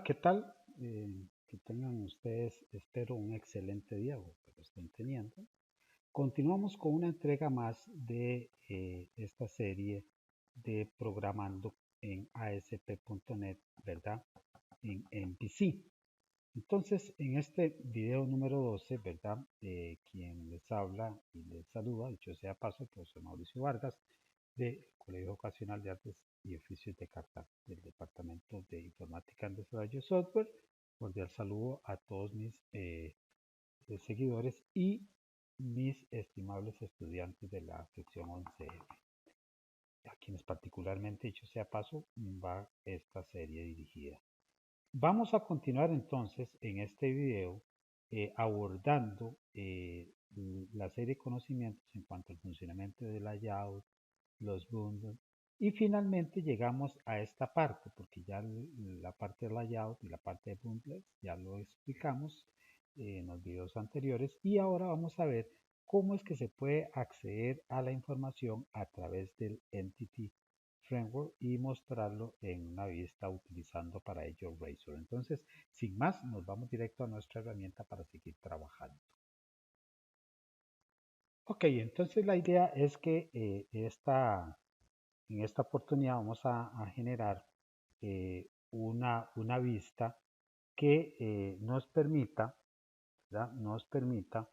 ¿qué tal? Que tengan ustedes, espero, un excelente día o que lo estén teniendo. Continuamos con una entrega más de esta serie de programando en ASP.NET, ¿verdad? En PC. Entonces, en este video número 12, ¿verdad? Quien les habla y les saluda, dicho sea paso, el profesor Mauricio Vargas, del Colegio Vocacional de Artes y Oficios de Cartago, del Departamento de Informática en Desarrollo Software. Cordial saludo a todos mis seguidores y mis estimables estudiantes de la sección 11F, a quienes particularmente, dicho sea paso, va esta serie dirigida. Vamos a continuar entonces en este video abordando la serie de conocimientos en cuanto al funcionamiento del layout, los bundles, y finalmente llegamos a esta parte, porque ya la parte de layout y la parte de bundles ya lo explicamos en los videos anteriores, y ahora vamos a ver cómo es que se puede acceder a la información a través del Entity Framework y mostrarlo en una vista utilizando para ello Razor. Entonces, sin más, nos vamos directo a nuestra herramienta para seguir trabajando. Ok, entonces la idea es que en esta oportunidad vamos a generar una vista que nos permita, ¿verdad? Nos permita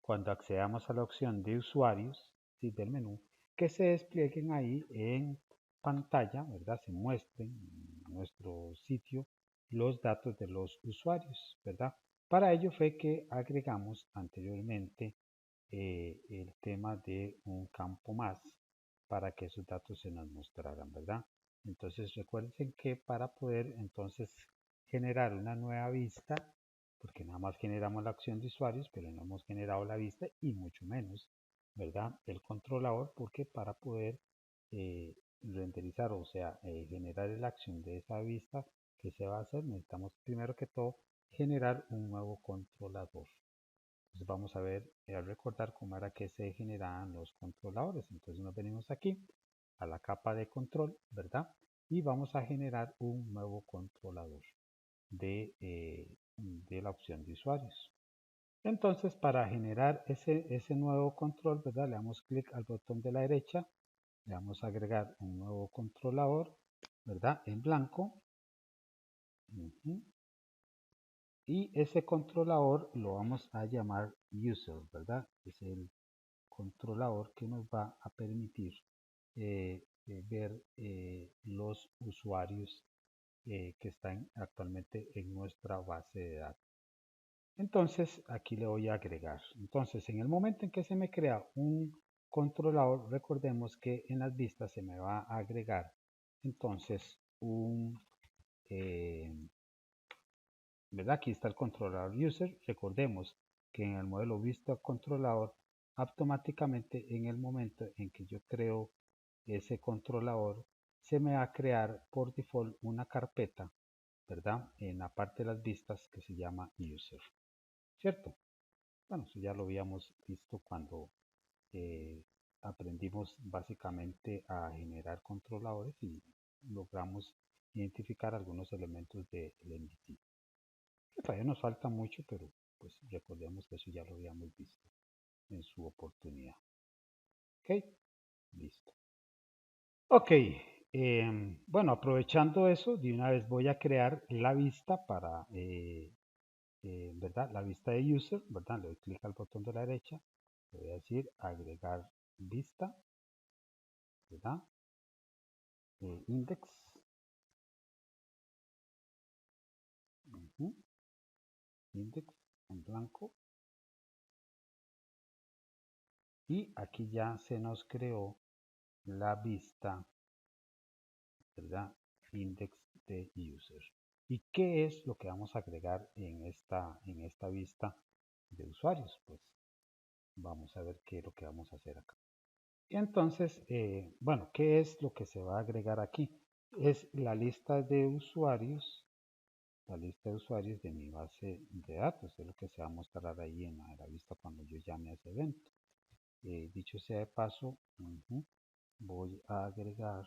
cuando accedamos a la opción de usuarios, ¿sí? Del menú, que se desplieguen ahí en pantalla, ¿verdad? Se muestren en nuestro sitio los datos de los usuarios, ¿verdad? Para ello fue que agregamos anteriormente el tema de un campo más para que esos datos se nos mostraran, ¿verdad? Entonces recuerden que para poder entonces generar una nueva vista, porque nada más generamos la opción de usuarios, pero no hemos generado la vista y mucho menos, ¿verdad? El controlador, porque para poder renderizar, o sea, generar la acción de esa vista que se va a hacer, necesitamos primero que todo generar un nuevo controlador. Entonces vamos a ver, a recordar cómo era que se generaban los controladores. Entonces nos venimos aquí a la capa de control, ¿verdad? Y vamos a generar un nuevo controlador de la opción de usuarios. Entonces, para generar ese nuevo control, ¿verdad? Le damos clic al botón de la derecha, le vamos a agregar un nuevo controlador, ¿verdad? En blanco. Y ese controlador lo vamos a llamar user, ¿verdad? Es el controlador que nos va a permitir ver los usuarios que están actualmente en nuestra base de datos. Entonces aquí le voy a agregar. Entonces en el momento en que se me crea un controlador, recordemos que en las vistas se me va a agregar entonces ¿verdad? Aquí está el controlador user. Recordemos que en el modelo vista controlador, automáticamente en el momento en que yo creo ese controlador, se me va a crear por default una carpeta, ¿verdad? En la parte de las vistas que se llama user, ¿cierto? Bueno, eso ya lo habíamos visto cuando aprendimos básicamente a generar controladores y logramos identificar algunos elementos del entity. Todavía nos falta mucho, pero pues recordemos que eso ya lo habíamos visto en su oportunidad. Ok, listo. Ok, bueno, aprovechando eso, de una vez voy a crear la vista para, ¿verdad? La vista de user, ¿verdad? Le doy clic al botón de la derecha, le voy a decir agregar vista, ¿verdad? Index, index en blanco, y aquí ya se nos creó la vista, ¿verdad? Index de user. ¿Y qué es lo que vamos a agregar en esta vista de usuarios? Pues vamos a ver qué es lo que vamos a hacer acá. Entonces, bueno, ¿qué es lo que se va a agregar aquí? Es la lista de usuarios, de mi base de datos, es lo que se va a mostrar ahí en la vista cuando yo llame a ese evento. Dicho sea de paso, voy a agregar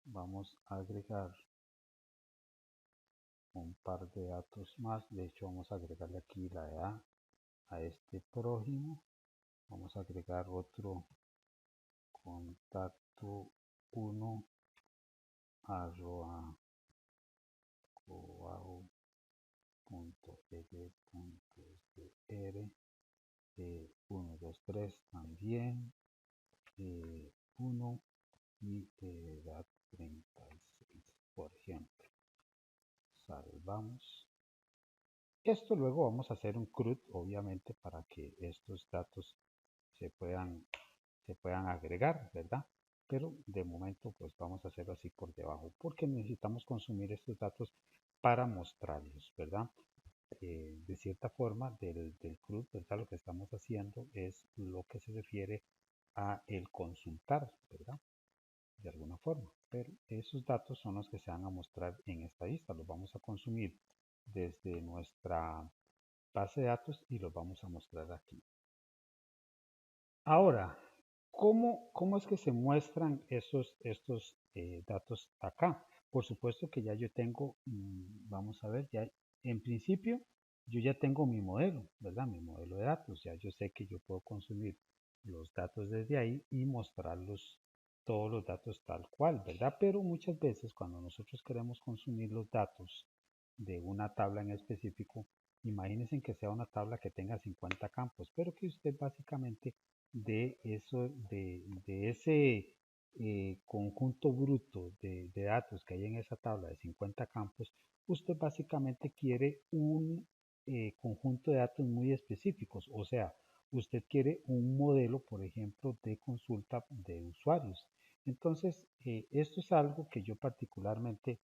Vamos a agregar un par de datos más. De hecho, vamos a agregarle aquí la edad a este prójimo. Vamos a agregar otro contacto 1 arroba coao.ed.fr 123 también 1 y edad 36, por ejemplo. Salvamos. Esto luego vamos a hacer un CRUD, obviamente, para que estos datos se puedan agregar, ¿verdad? Pero de momento pues vamos a hacerlo así por debajo, porque necesitamos consumir estos datos para mostrarlos, ¿verdad? De cierta forma, del CRUD, ¿verdad? Lo que estamos haciendo es lo que se refiere a el consultar, ¿verdad? De alguna forma, pero esos datos son los que se van a mostrar en esta lista, los vamos a consumir desde nuestra base de datos y los vamos a mostrar aquí. Ahora, ¿cómo es que se muestran estos datos acá? Por supuesto que ya yo tengo, vamos a ver, ya en principio yo ya tengo mi modelo, ¿verdad? Mi modelo de datos, ya yo sé que yo puedo consumir los datos desde ahí y mostrarlos, todos los datos tal cual, ¿verdad? Pero muchas veces cuando nosotros queremos consumir los datos de una tabla en específico, imagínense que sea una tabla que tenga 50 campos, pero que usted básicamente de eso, de ese conjunto bruto de datos que hay en esa tabla de 50 campos, usted básicamente quiere un conjunto de datos muy específicos, o sea, usted quiere un modelo, por ejemplo, de consulta de usuarios. Entonces, esto es algo que yo particularmente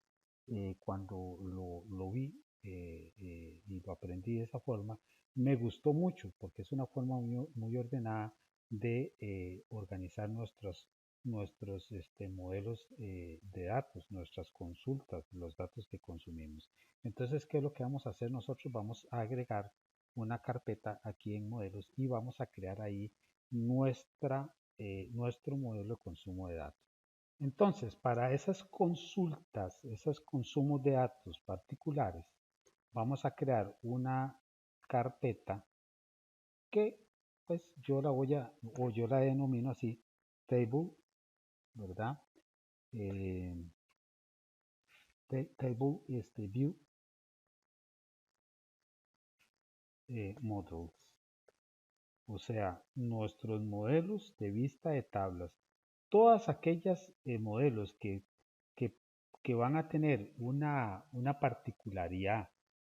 cuando lo vi y lo aprendí de esa forma, me gustó mucho porque es una forma muy ordenada de organizar nuestros modelos de datos, nuestras consultas, los datos que consumimos. Entonces, ¿qué es lo que vamos a hacer? Nosotros vamos a agregar una carpeta aquí en modelos y vamos a crear ahí nuestro modelo de consumo de datos. Entonces, para esas consultas, esos consumos de datos particulares, vamos a crear una carpeta que pues yo la denomino así, table, ¿verdad? Eh, table view models, o sea, nuestros modelos de vista de tablas, todas aquellas modelos que, que van a tener una particularidad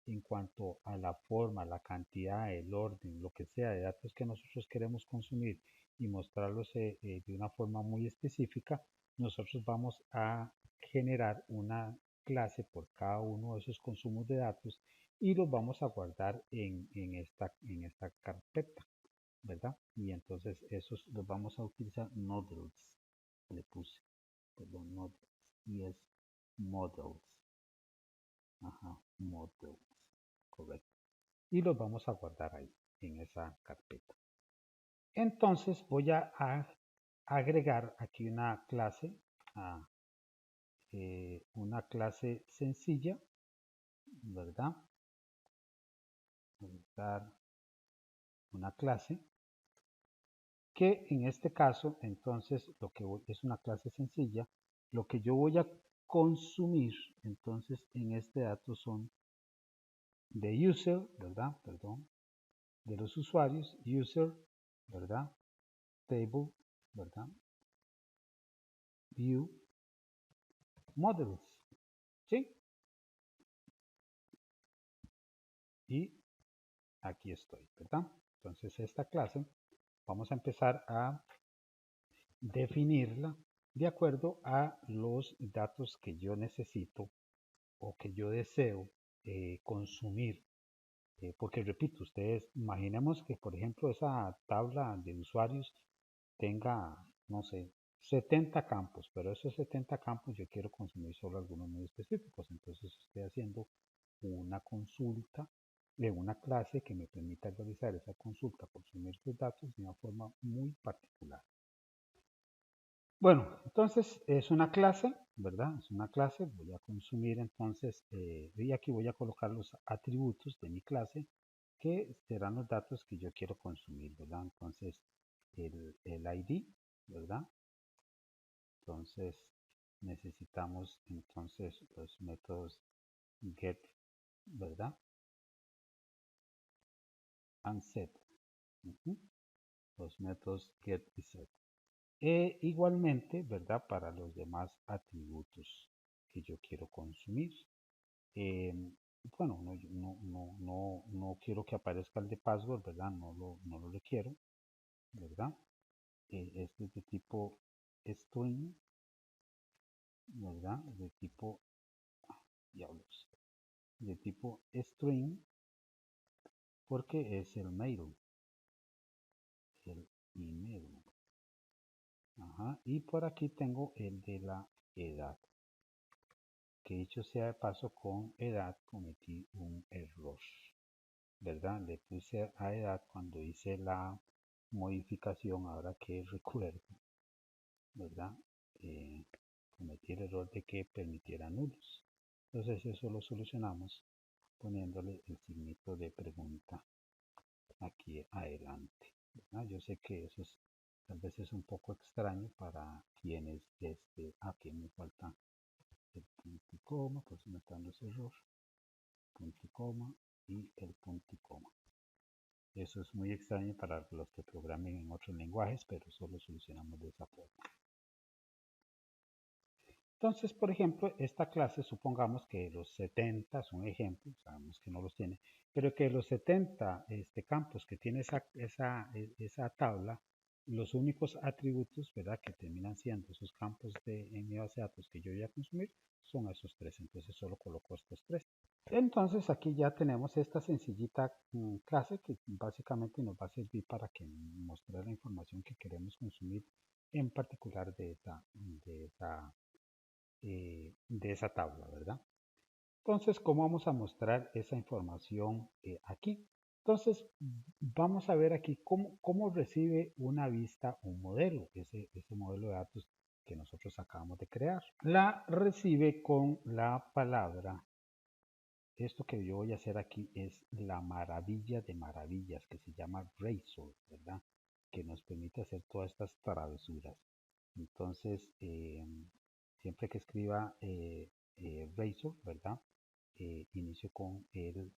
en cuanto a la forma, la cantidad, el orden, lo que sea de datos que nosotros queremos consumir y mostrarlos de una forma muy específica, nosotros vamos a generar una clase por cada uno de esos consumos de datos y los vamos a guardar en esta carpeta, ¿verdad? Y entonces esos los vamos a utilizar models, le puse, perdón, models, y es models, ajá, models, correcto. Y los vamos a guardar ahí, en esa carpeta. Entonces voy a agregar aquí una clase sencilla, ¿verdad? Voy a dar una clase que en este caso, entonces, es una clase sencilla, lo que yo voy a consumir, entonces, en este dato son de user, ¿verdad? Perdón, de los usuarios, user, ¿verdad? Table, ¿verdad? View, models, ¿sí? Y aquí estoy, ¿verdad? Entonces, esta clase vamos a empezar a definirla de acuerdo a los datos que yo necesito o que yo deseo consumir. Porque repito, ustedes imaginemos que por ejemplo esa tabla de usuarios tenga, no sé, 70 campos, pero esos 70 campos yo quiero consumir solo algunos muy específicos. Entonces estoy haciendo una consulta de una clase que me permita realizar esa consulta, consumir sus datos de una forma muy particular. Bueno, entonces es una clase, ¿verdad? Es una clase, voy a consumir entonces, y aquí voy a colocar los atributos de mi clase, que serán los datos que yo quiero consumir, ¿verdad? Entonces, el ID, ¿verdad? Entonces, necesitamos entonces los métodos get, ¿verdad? And set. Ujú. Los métodos get y set. E igualmente, ¿verdad? Para los demás atributos que yo quiero consumir. Eh, bueno, no quiero que aparezca el de password, ¿verdad? No lo requiero, ¿verdad? Este es de tipo string, ¿verdad? Diablos, de tipo string, porque es el email. Ajá. Y por aquí tengo el de la edad. Que dicho sea de paso, con edad cometí un error, ¿verdad? Le puse a edad cuando hice la modificación, ahora que recuerdo, ¿verdad? Eh, Cometí el error de que permitiera nulos. Entonces eso lo solucionamos poniéndole el signito de pregunta aquí adelante, ¿verdad? Yo sé que eso es tal vez es un poco extraño para quienes, aquí me falta el punto y coma, pues me está dando ese error, punto y coma y el punto y coma. Eso es muy extraño para los que programen en otros lenguajes, pero eso lo solucionamos de esa forma. Entonces, por ejemplo, esta clase, supongamos que los 70 son ejemplos, sabemos que no los tiene, pero que los 70 campos que tiene esa tabla, los únicos atributos, ¿verdad?, que terminan siendo esos campos en mi base de datos que yo voy a consumir, son esos tres. Entonces, solo coloco estos tres. Entonces, aquí ya tenemos esta sencillita clase que básicamente nos va a servir para que mostrar la información que queremos consumir, en particular de esa tabla, ¿verdad? Entonces, ¿cómo vamos a mostrar esa información aquí? Entonces, vamos a ver aquí cómo recibe una vista un modelo, ese modelo de datos que nosotros acabamos de crear. La recibe con la palabra, esto que yo voy a hacer aquí es la maravilla de maravillas, que se llama Razor, ¿verdad? Que nos permite hacer todas estas travesuras. Entonces, siempre que escriba Razor, ¿verdad? Inicio con el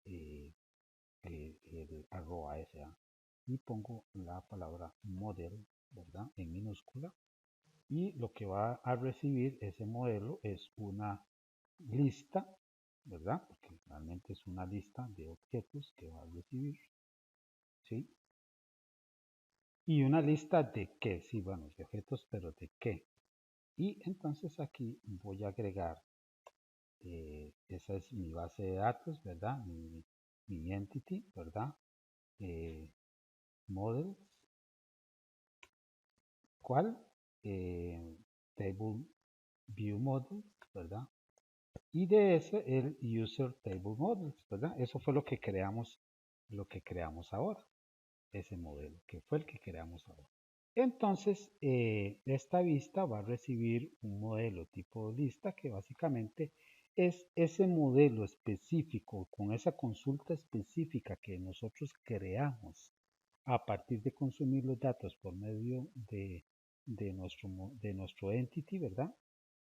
arroba SA y pongo la palabra model, ¿verdad? En minúscula. Y lo que va a recibir ese modelo es una lista, ¿verdad? Porque realmente es una lista de objetos que va a recibir, ¿sí? Y una lista de qué, sí, bueno, de objetos, pero de qué. Y entonces aquí voy a agregar, esa es mi base de datos, ¿verdad? Mi entity, ¿verdad? Models, ¿cuál? Table View Models, ¿verdad? Y de ese el User Table Models, ¿verdad? Eso fue lo que creamos ahora, ese modelo, que fue el que creamos ahora. Entonces, esta vista va a recibir un modelo tipo lista que básicamente es ese modelo específico con esa consulta específica que nosotros creamos a partir de consumir los datos por medio de nuestro entity, ¿verdad?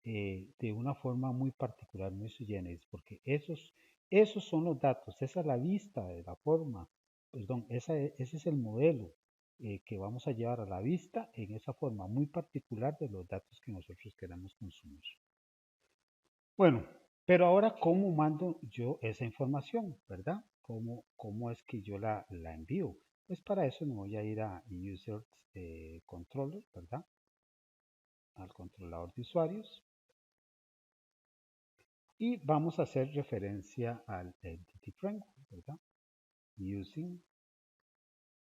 De una forma muy particular, muy sui generis, porque esos son los datos, esa es la vista de la forma, perdón, ese es el modelo que vamos a llevar a la vista en esa forma muy particular de los datos que nosotros queramos consumir. Bueno, pero ahora, ¿cómo mando yo esa información, verdad? ¿Cómo es que yo la envío? Pues para eso me voy a ir a User Controller, ¿verdad? Al controlador de usuarios. Y vamos a hacer referencia al Entity Framework, ¿verdad? Using,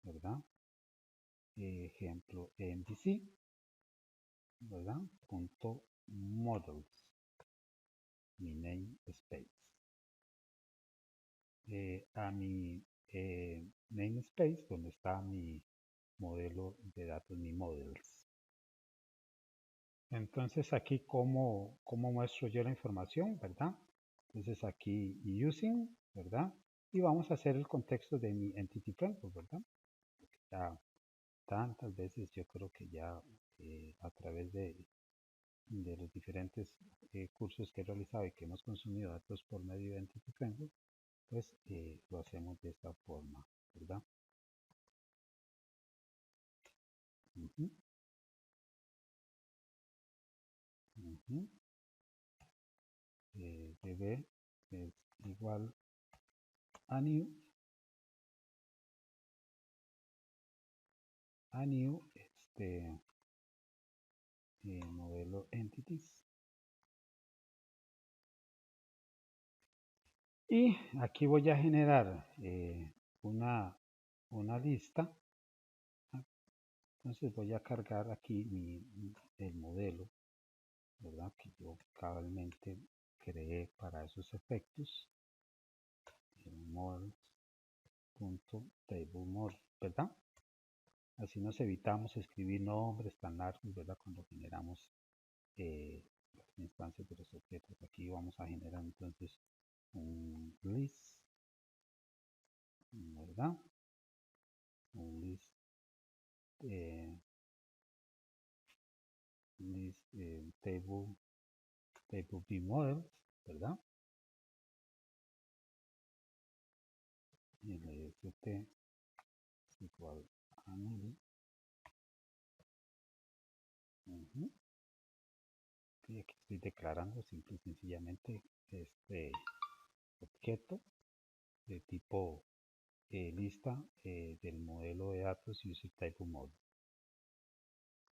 ¿verdad? Ejemplo, MVC, ¿verdad? Punto models, mi namespace. A mi namespace, donde está mi modelo de datos, mi models. Entonces aquí cómo muestro yo la información, ¿verdad? Entonces aquí using, ¿verdad? Y vamos a hacer el contexto de mi entity framework, ¿verdad? Ya tantas veces yo creo que ya a través de los diferentes cursos que he realizado y que hemos consumido datos por medio de entity framework, pues lo hacemos de esta forma, ¿verdad? Ujú, ujú. DB es igual a new modelo entities. Y aquí voy a generar una lista. Entonces voy a cargar aquí el modelo, ¿verdad? Que yo cabalmente creé para esos efectos. El model.tableModel, ¿verdad? Así nos evitamos escribir nombres tan largos, ¿verdad? Cuando generamos las instancias de los objetos. Aquí vamos a generar entonces un list, ¿verdad? Un list table view models, ¿verdad? Y el list es igual a null. Y aquí estoy declarando simple y sencillamente este objeto de tipo lista del modelo de datos user type model.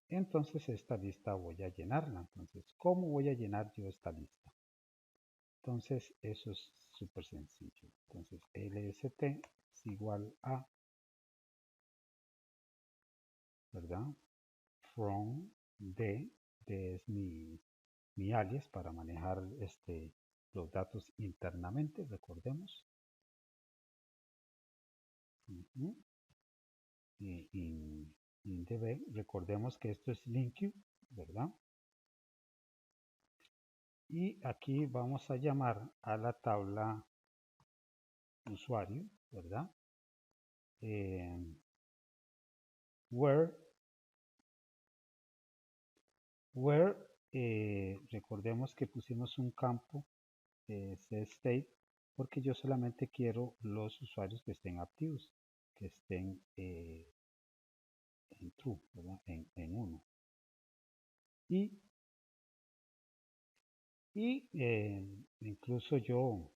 Entonces esta lista voy a llenarla. Entonces, ¿cómo voy a llenar yo esta lista? Entonces eso es súper sencillo. Entonces lst es igual a, ¿verdad? From d es mi alias para manejar los datos internamente, recordemos. Y db, recordemos que esto es LinkQ, ¿verdad? Y aquí vamos a llamar a la tabla usuario, ¿verdad? Where recordemos que pusimos un campo state porque yo solamente quiero los usuarios que estén activos, que estén en true, ¿verdad? En 1. Y incluso yo,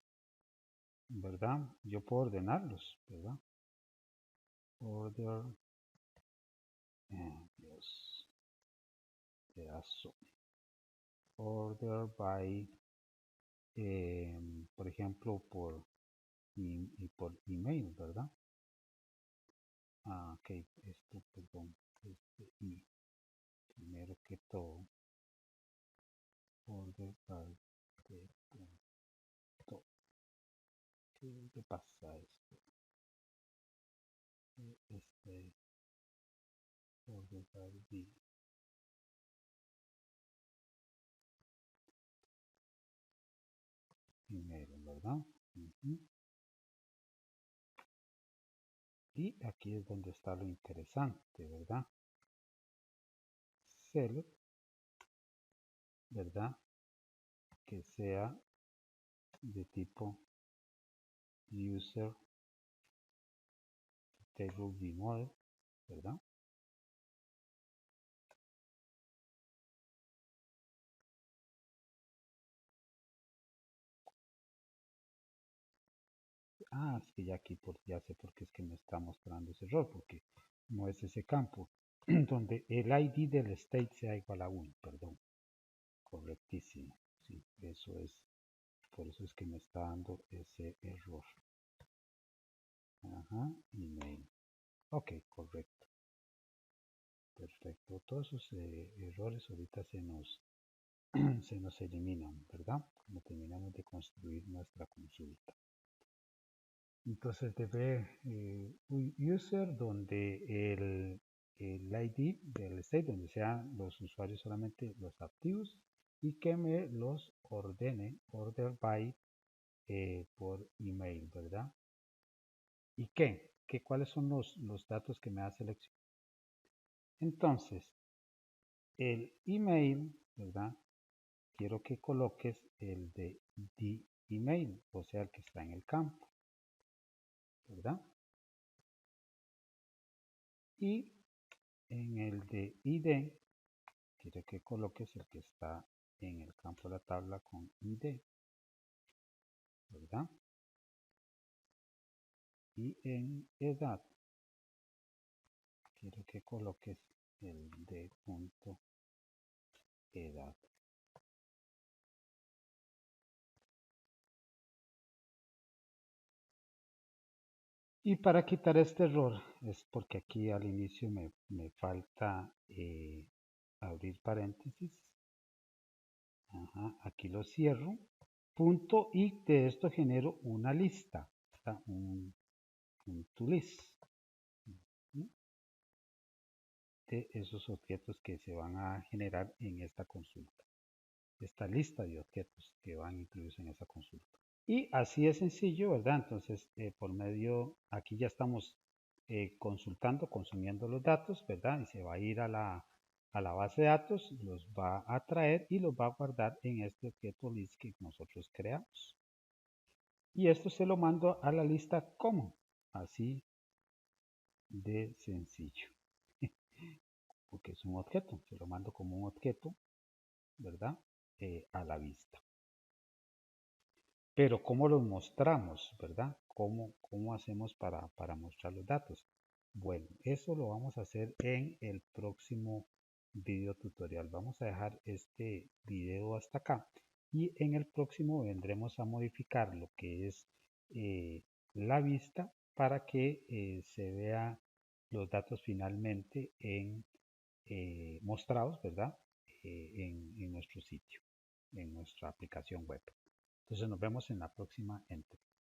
¿verdad? Yo puedo ordenarlos, ¿verdad? Order, Dios, pedazo. Order by, por ejemplo, por email, ¿verdad? Ok, esto, perdón, y primero que todo, order by ¿qué le pasa a esto? Order by email, ¿verdad? Y aquí es donde está lo interesante, ¿verdad? Select, ¿verdad? Que sea de tipo user table view model, ¿verdad? Es que ya aquí ya sé por qué es que me está mostrando ese error, porque no es ese campo donde el ID del state sea igual a 1, perdón. Correctísimo. Sí, eso es. Por eso es que me está dando ese error. Ajá, email. Ok, correcto. Perfecto. Todos esos errores ahorita se nos eliminan, ¿verdad? Como terminamos de construir nuestra consulta. Entonces debe user donde el ID del state donde sean los usuarios solamente los activos y que me los ordene, order by, por email, ¿verdad? ¿Y cuáles son los datos que me da selección? Entonces, el email, ¿verdad? Quiero que coloques el de the email, o sea, el que está en el campo, ¿verdad? Y en el de ID, quiero que coloques el que está en el campo de la tabla con ID, ¿verdad? Y en edad, quiero que coloques el de punto edad. Y para quitar este error, es porque aquí al inicio me falta abrir paréntesis. Ajá, aquí lo cierro. Punto y de esto genero una lista, un to list de esos objetos que se van a generar en esta consulta. Esta lista de objetos que van incluidos en esa consulta. Y así es sencillo, ¿verdad? Entonces, por medio, aquí ya estamos consultando, consumiendo los datos, ¿verdad? Y se va a ir a la base de datos, los va a traer y los va a guardar en este objeto list que nosotros creamos. Y esto se lo mando a la lista common, así de sencillo. Porque es un objeto, se lo mando como un objeto, ¿verdad? A la vista. Pero ¿cómo los mostramos, verdad? ¿Cómo hacemos para mostrar los datos? Bueno, eso lo vamos a hacer en el próximo video tutorial. Vamos a dejar este video hasta acá y en el próximo vendremos a modificar lo que es la vista para que se vea los datos finalmente mostrados, ¿verdad? En nuestro sitio, en nuestra aplicación web. Entonces nos vemos en la próxima entrega.